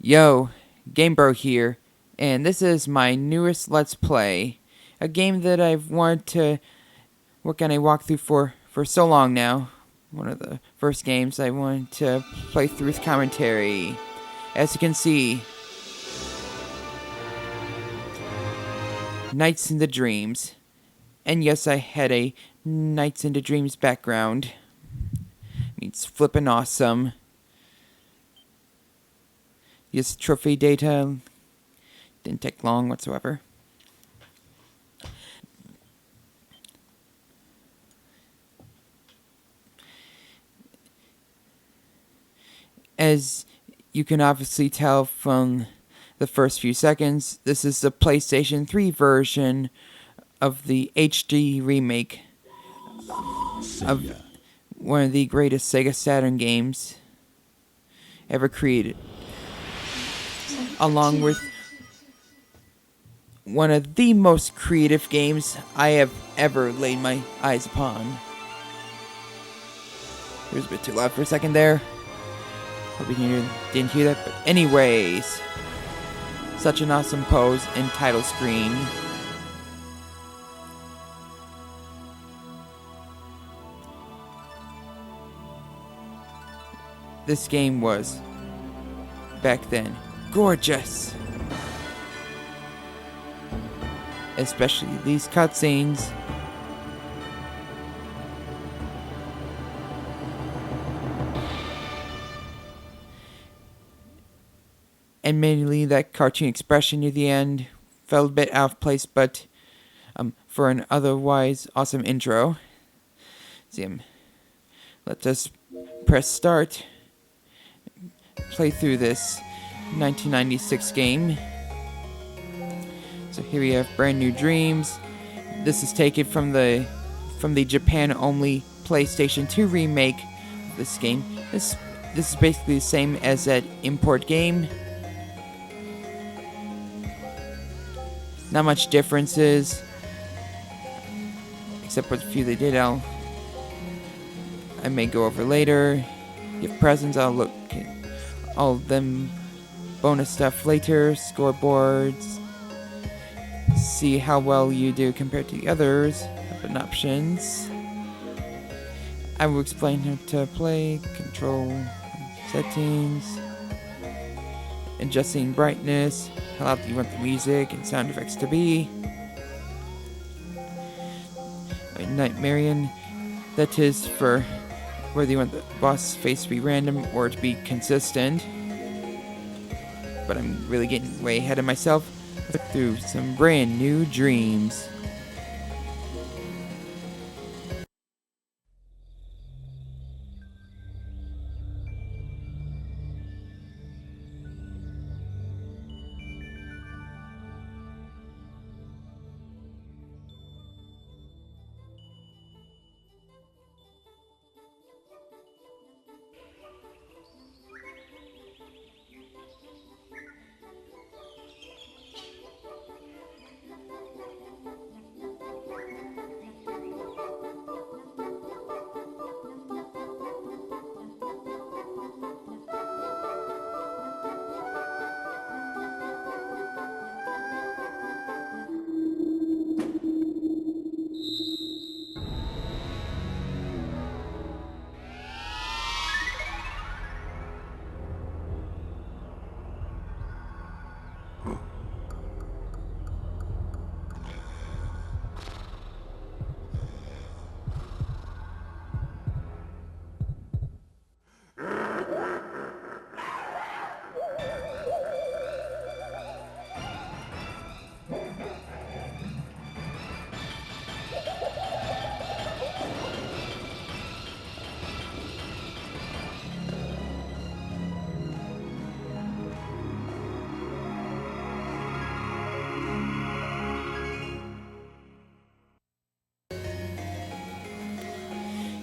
Yo, GameBro here, and this is my newest Let's Play. A game that I've wanted to work on a walkthrough for so long now. One of the first games I wanted to play through with commentary. As you can see, Nights into Dreams. And yes, I had a Nights into Dreams background. It's flippin' awesome. Yes, trophy data didn't take long whatsoever. As you can obviously tell from the first few seconds, this is the PlayStation 3 version of the HD remake of one of the greatest Sega Saturn games ever created, along with one of the most creative games I have ever laid my eyes upon. It was a bit too loud for a second there. Hope you didn't hear that, but anyways, such an awesome pose and title screen. This game was, back then, gorgeous. Especially these cutscenes. Admittedly, that cartoon expression near the end felt a bit out of place, but for an otherwise awesome intro. Let us press start. Play through this 1996 game. So here we have Brand New Dreams. This is taken from the Japan-only PlayStation 2 remake of this game. This is basically the same as that import game. Not much differences, except for the few they did. I may go over later. You have presents. I'll look at all of them bonus stuff later. Scoreboards. See how well you do compared to the others. Open options. I will explain how to play. Control settings. Adjusting brightness. How loud do you want the music and sound effects to be? Nightmarian. That is for whether you want the boss face to be random or to be consistent. But I'm really getting way ahead of myself. Look through some Brand New Dreams.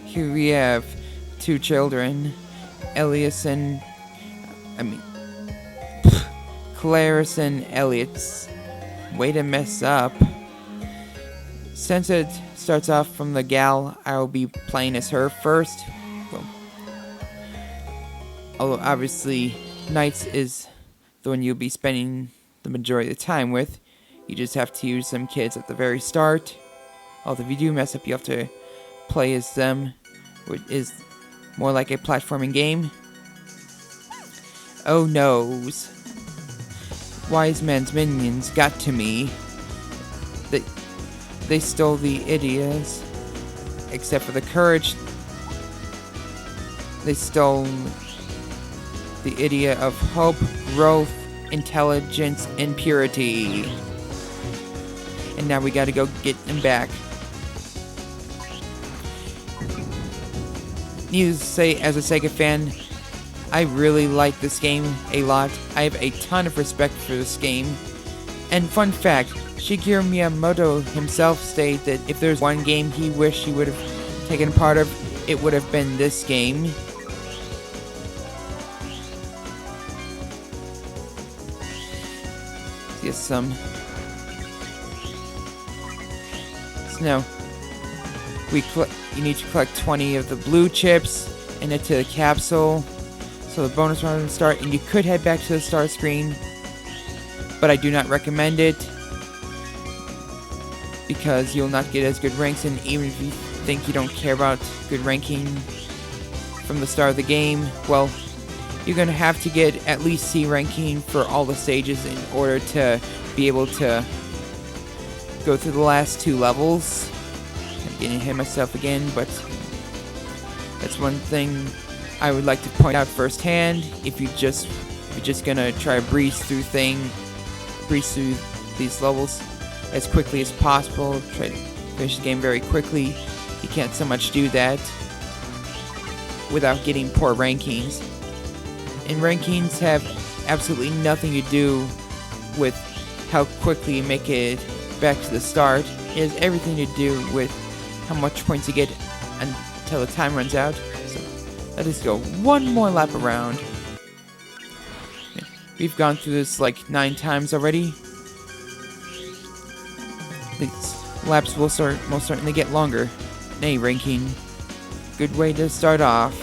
Here we have two children, Claris and Elliot's. Way to mess up. Since it starts off from the gal, I'll be playing as her first. Well, although obviously Knights is the one you'll be spending the majority of the time with. You just have to use some kids at the very start. Although if you do mess up, you have to play as them, which is more like a platforming game. Oh noes. Wise man's minions got to me. They stole the idiots. Except for the courage. They stole the idea of hope, growth, intelligence, and purity. And now we gotta go get them back. Needless to say, as a Sega fan, I really like this game a lot. I have a ton of respect for this game. And fun fact, Shigeru Miyamoto himself stated that if there's one game he wished he would have taken part of, it would have been this game. Get some. So now, you need to collect 20 of the blue chips and into the capsule. So the bonus round will start, and you could head back to the start screen, but I do not recommend it because you'll not get as good ranks, and even if you think you don't care about good ranking from the start of the game, well, you're going to have to get at least C ranking for all the stages in order to be able to go through the last 2 levels. I'm getting ahead of myself again, but that's one thing I would like to point out firsthand. If you're just gonna try to breeze through these levels as quickly as possible, try to finish the game very quickly, you can't so much do that without getting poor rankings. And rankings have absolutely nothing to do with how quickly you make it back to the start. It has everything to do with how much points you get until the time runs out. So let us go one more lap around. We've gone through this like 9 times already. These laps will most certainly get longer. Nay, ranking. Good way to start off.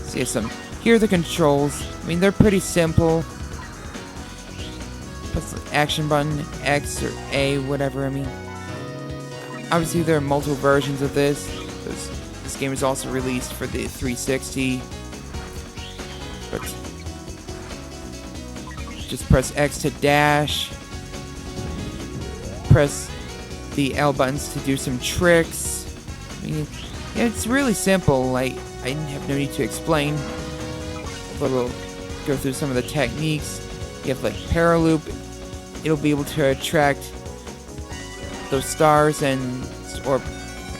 See here are the controls. I mean, they're pretty simple. Press the action button, X or A, whatever. I mean, obviously there are multiple versions of this. This game is also released for the 360. But just press X to dash. Press the L buttons to do some tricks. I mean, yeah, it's really simple. I have no need to explain. But we'll go through some of the techniques. You have like Paraloop. It'll be able to attract those stars or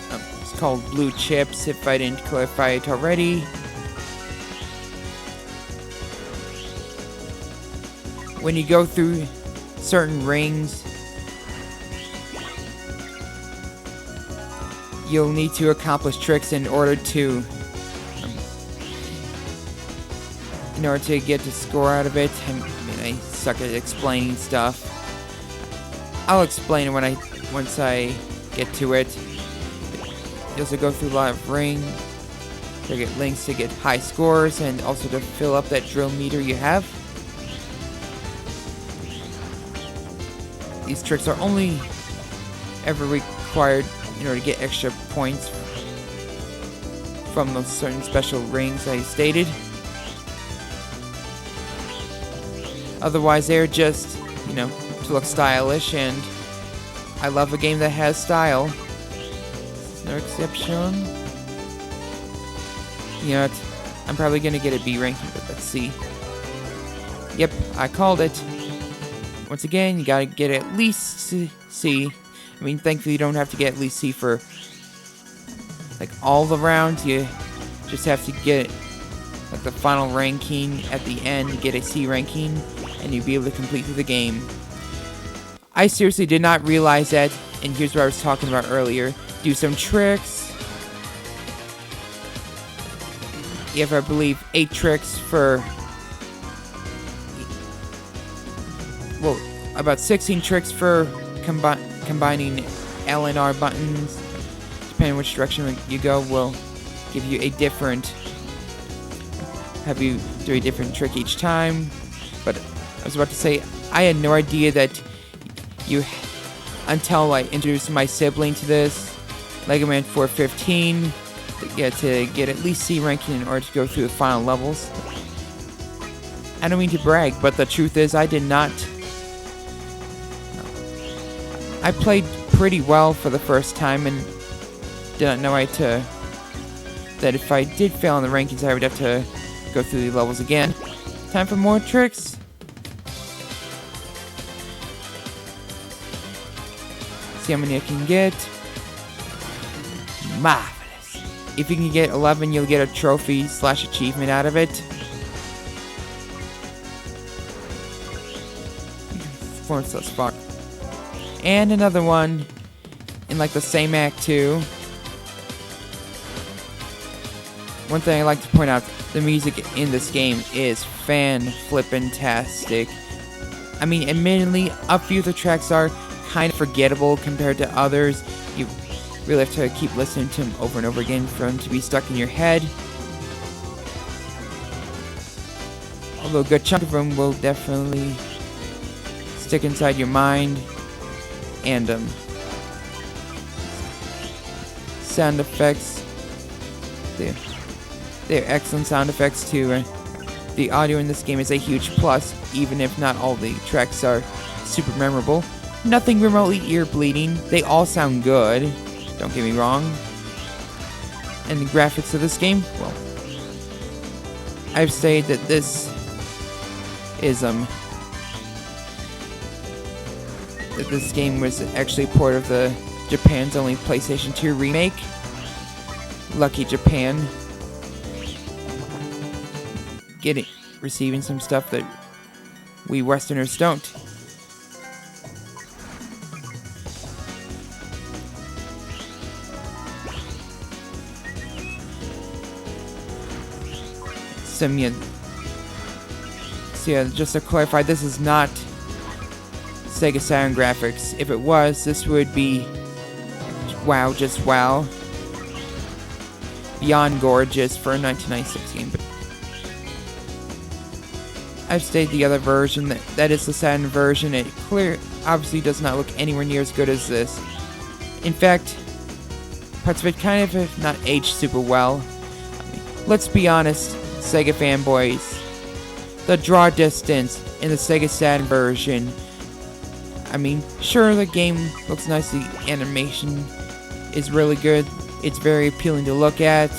it's called blue chips if I didn't clarify it already. When you go through certain rings, you'll need to accomplish tricks in order to get the score out of it. I mean, I suck at explaining stuff. I'll explain it once I get to it. You also go through a lot of rings to get links to get high scores and also to fill up that drill meter you have. These tricks are only ever required in order to get extra points from those certain special rings I stated. Otherwise, they're just, to look stylish, and I love a game that has style. There's no exception. You know what? I'm probably gonna get a B ranking, but let's see. Yep, I called it. Once again, you gotta get at least C. I mean, thankfully you don't have to get at least C for like all the rounds. You just have to get like the final ranking at the end to get a C ranking, and you'll be able to complete through the game. I seriously did not realize that, and here's what I was talking about earlier. Do some tricks. You have, I believe, 8 tricks for, well, about 16 tricks for combining L and R buttons. Depending on which direction you go, will give you have you do a different trick each time. But I was about to say, I had no idea that you, until I introduced my sibling to this, Lego Man 415, to get at least C ranking in order to go through the final levels. I don't mean to brag, but the truth is I did not. I played pretty well for the first time and did not know that if I did fail in the rankings, I would have to go through the levels again. Time for more tricks. See how many I can get. Marvelous. If you can get 11, you'll get a trophy / achievement out of it. Performance thus far. And another one in like the same act too. One thing I like to point out, the music in this game is fan-flippin-tastic. I mean, admittedly, a few of the tracks are kind of forgettable compared to others. You really have to keep listening to them over and over again for them to be stuck in your head. Although a good chunk of them will definitely stick inside your mind. And sound effects, they're excellent sound effects too. The audio in this game is a huge plus, even if not all the tracks are super memorable. Nothing remotely ear-bleeding. They all sound good, don't get me wrong. And the graphics of this game, well, I've stated that this is that this game was actually a port of the Japan's only PlayStation 2 remake. Lucky Japan. Receiving some stuff that we Westerners don't. So yeah, just to clarify, this is not Sega Saturn graphics. If it was, this would be wow, just wow. Beyond gorgeous for a 1996 game. But I've stated the other version, that is the Saturn version. It obviously does not look anywhere near as good as this. In fact, parts of it kind of have not aged super well. I mean, let's be honest, Sega fanboys. The draw distance in the Sega Saturn version, I mean, sure, the game looks nice, the animation is really good, it's very appealing to look at,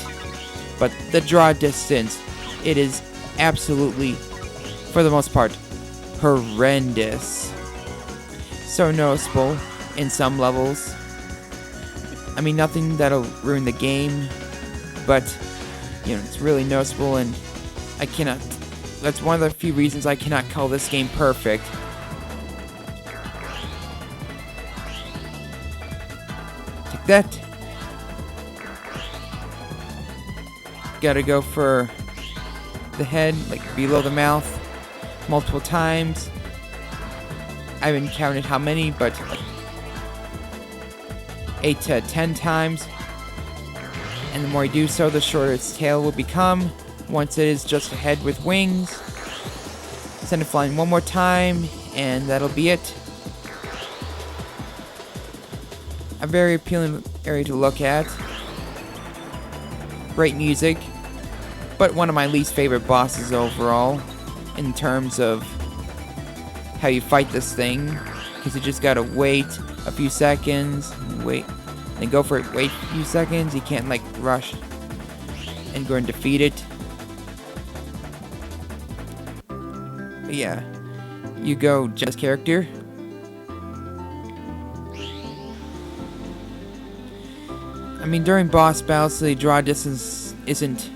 but the draw distance, it is absolutely, for the most part, horrendous. So noticeable in some levels. I mean, nothing that'll ruin the game, but, you know, it's really noticeable, and I cannot, that's one of the few reasons I cannot call this game perfect. Take that. Gotta go for the head, like below the mouth, multiple times. I haven't counted how many, but like 8 to 10 times. And the more you do so, the shorter its tail will become. Once it is just a head with wings. Send it flying one more time, and that'll be it. A very appealing area to look at. Great music, but one of my least favorite bosses overall, in terms of how you fight this thing, because you just gotta wait a few seconds, wait, then go for it, wait a few seconds, you can't like rush and go and defeat it. But yeah, you go just character. I mean, during boss battles, the draw distance isn't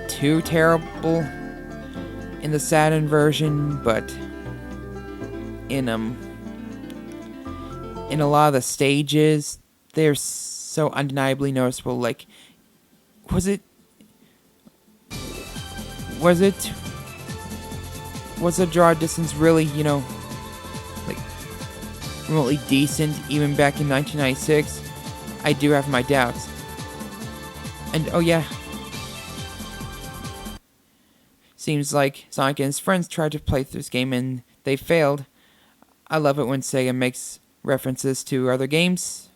too terrible in the Saturn version, but in a lot of the stages, they're so undeniably noticeable. Like, was the draw distance really, you know, like remotely decent even back in 1996? I do have my doubts. And oh yeah, Seems like Sonic and his friends tried to play through this game and they failed. I love it when Sega makes references to other games.